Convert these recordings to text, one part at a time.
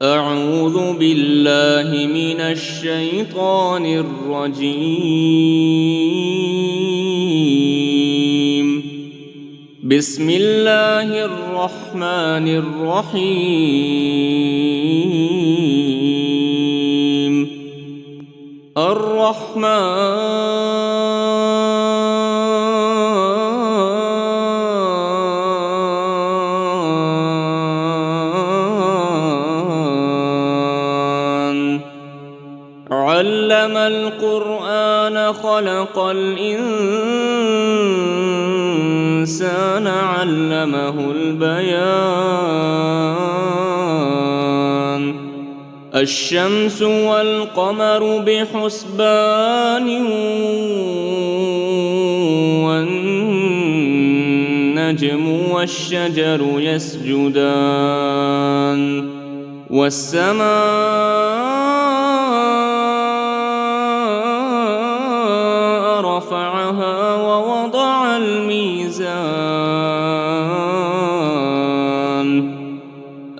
أعوذ بالله من الشيطان الرجيم. بسم الله الرحمن الرحيم. علم القرآن خلق الإنسان علمه البيان. الشمس والقمر بحسبان والنجم والشجر يسجدان والسماء رفعها ووضع الميزان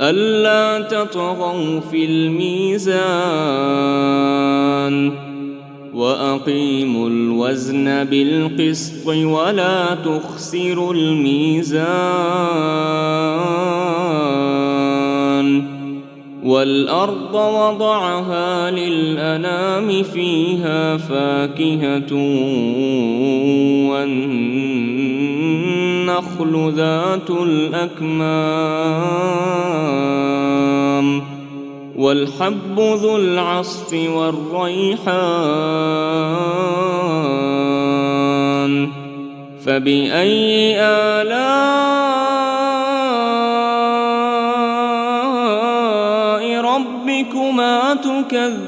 ألا تطغوا في الميزان وأقيموا الوزن بالقسط ولا تخسروا الميزان. والأرض وضعها للأنام فيها فاكهة والنخل ذات الأكمام والحب ذو العصف والريحان. فبأي آلاء ربكما تكذبان؟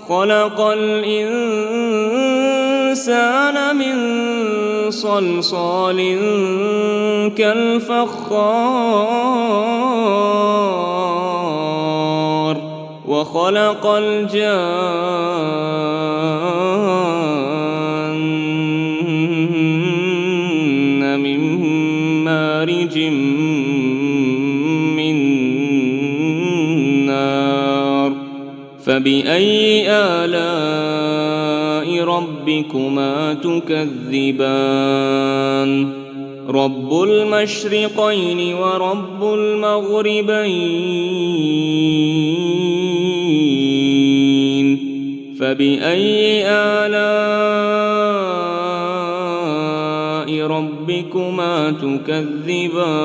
خلق الإنسان من صلصال كالفخار وخلق الجان من مارج من نار. فبأي آلاء ربكما تكذبان؟ رب المشرقين ورب المغربين. فبأي آلاء ربكما تكذبان؟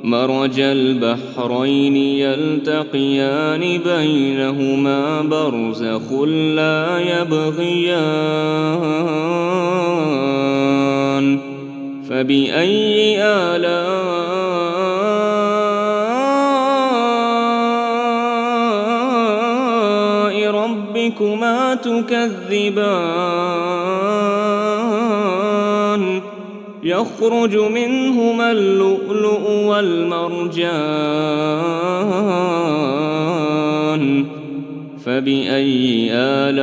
مرج البحرين يلتقيان بينهما برزخ لا يبغيان. فبأي آلاء ربكما تكذبان؟ يخرج منهما اللؤلؤ والمرجان. فبأي آلاء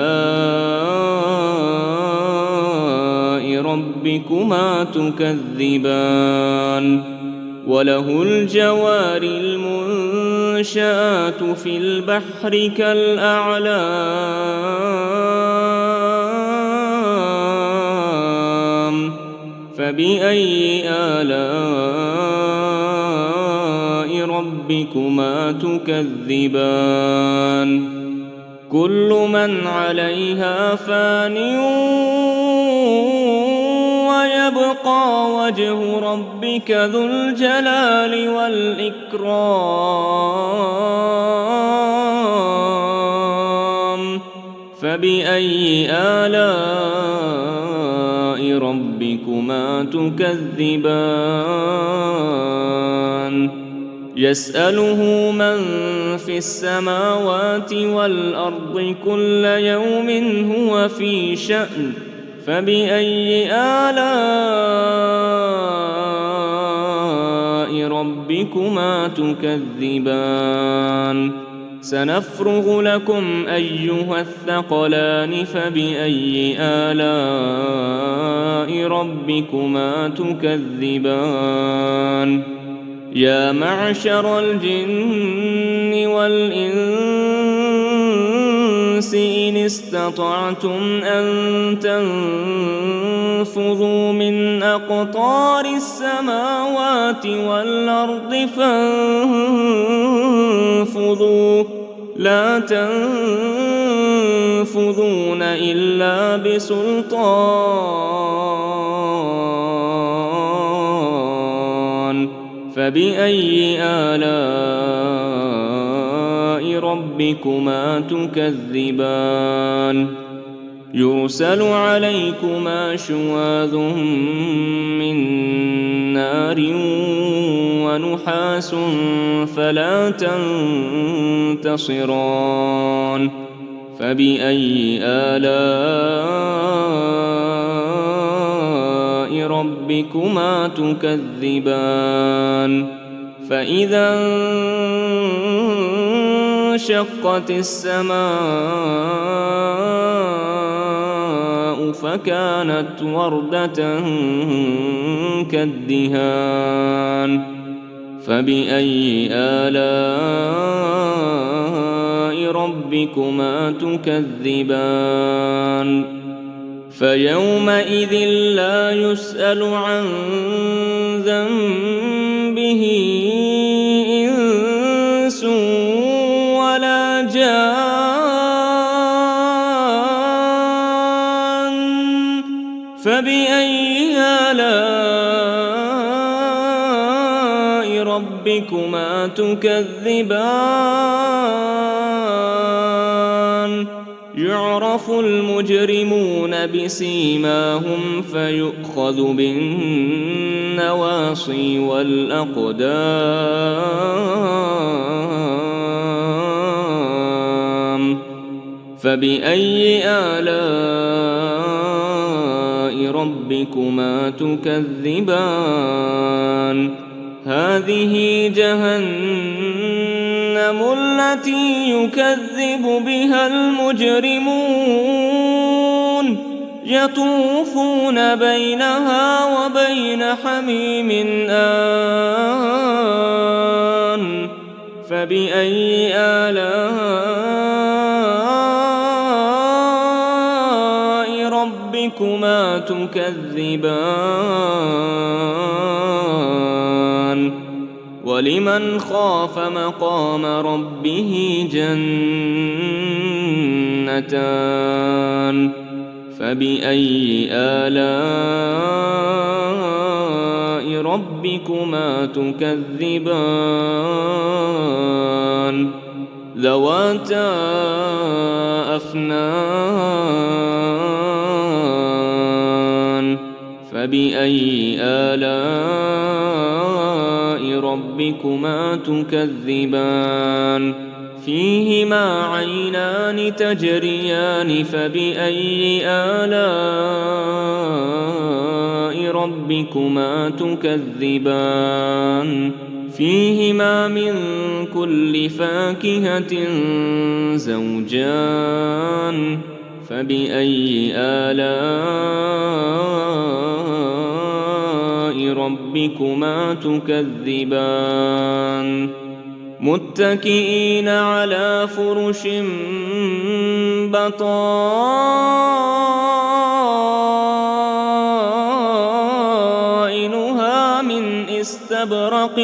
ربكما تكذبان؟ وله الجوار المنشآت في البحر كالأعلام. فبأي آلاء ربكما تكذبان؟ كل من عليها فان ويبقى وجه ربك ذو الجلال والإكرام. فبأي آلاء ربكما تكذبان؟ يسأله من في السماوات والأرض كل يوم هو في شأن. فبأي آلاء ربكما تكذبان؟ سنفرغ لكم أيها الثقلان فبأي آلاء ربكما تكذبان يا معشر الجن والإنس إن استطعتم أن تنفذوا من أقطار السماوات والأرض فانفذوا لا تنفذون إلا بسلطان فبأي آلاء ربكما تكذبان يرسل عليكما شواظ من نار ونحاس فلا تنتصران فبأي آلاء ربكما تكذبان فإذا انشقت السماء فكانت وردة كالدهان فبأي آلاء ربكما تكذبان فيومئذ لا يسأل عن ذنبه إنس ولا جان فبأي آلاء ربكما تكذبان يعرف المجرمون بسيماهم فيؤخذ بالنواصي والأقدام فبأي آلاء ربكما تكذبان هذه جهنم التي يكذب بها المجرمون يطوفون بينها وبين حميم آن فبأي آلاء ربكما تكذبان ولمن خاف مقام ربه جنتان فبأي آلاء ربكما تكذبان ذواتا أفنان فبأي آلاء ربكما تكذبان فيهما عينان تجريان فبأي آلاء ربكما تكذبان فيهما من كل فاكهة زوجان فبأي آلاء ربكما تكذبان متكئين على فرش بطائنها من استبرق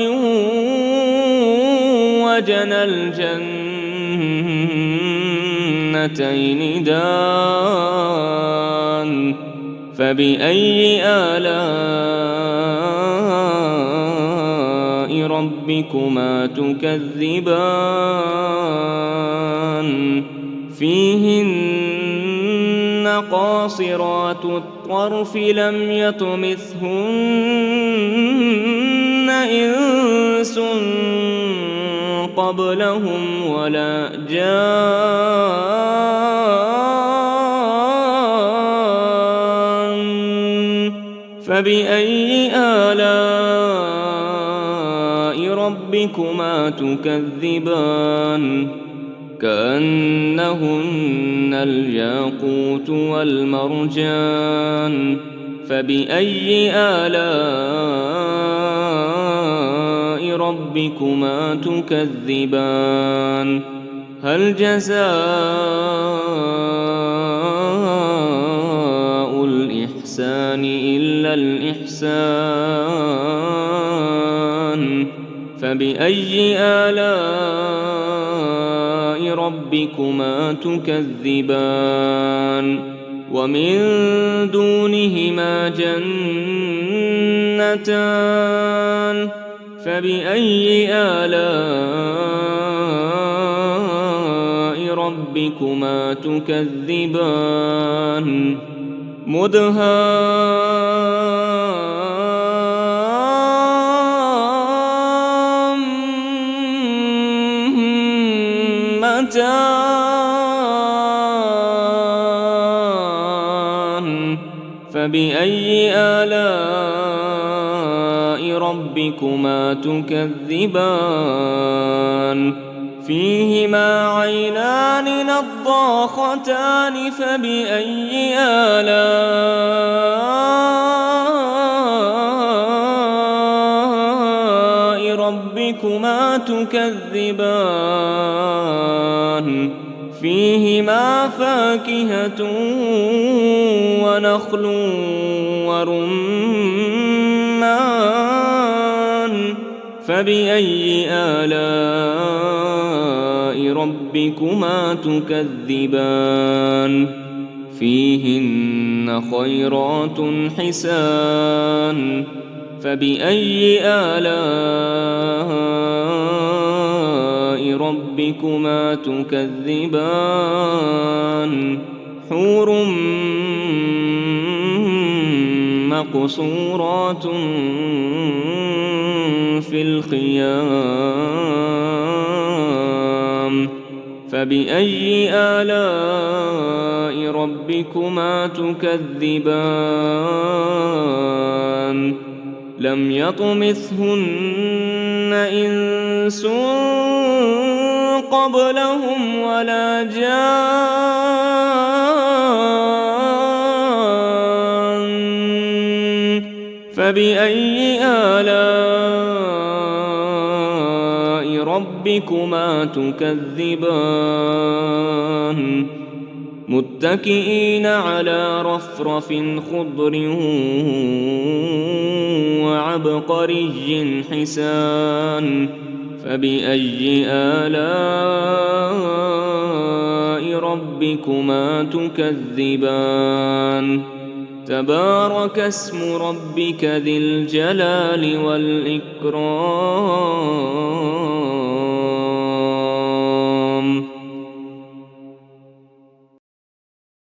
وجنى الجنتين دان فبأي آلاء ربكما تكذبان فيهن قاصرات الطرف لم يطمثهن إنس قبلهم ولا جان فبأي آلاء ربكما تكذبان كأنهن الياقوت والمرجان فبأي آلاء ربكما تكذبان هل جزاء الإحسان إلا الإحسان فبأي آلاء ربكما تكذبان ومن دونهما جنتان فبأي آلاء ربكما تكذبان مدهامتان فبأي آلاء ربكما تكذبان فيهما عينان نضاختان فبأي آلاء ربكما تكذبان فيهما فاكهة ونخل ورمان فبأي آلاء ربكما تكذبان فيهن خيرات حسان فبأي آلاء ربكما تكذبان حور مقصورات في الخيام فبأي آلاء ربكما تكذبان لم يطمثهن إنس قبلهم ولا جان فبأي آلاء ربكما تكذبان متكئين على رفرف خضر وعبقري حسان فبأي آلاء ربكما تكذبان تبارك اسم ربك ذي الجلال والإكرام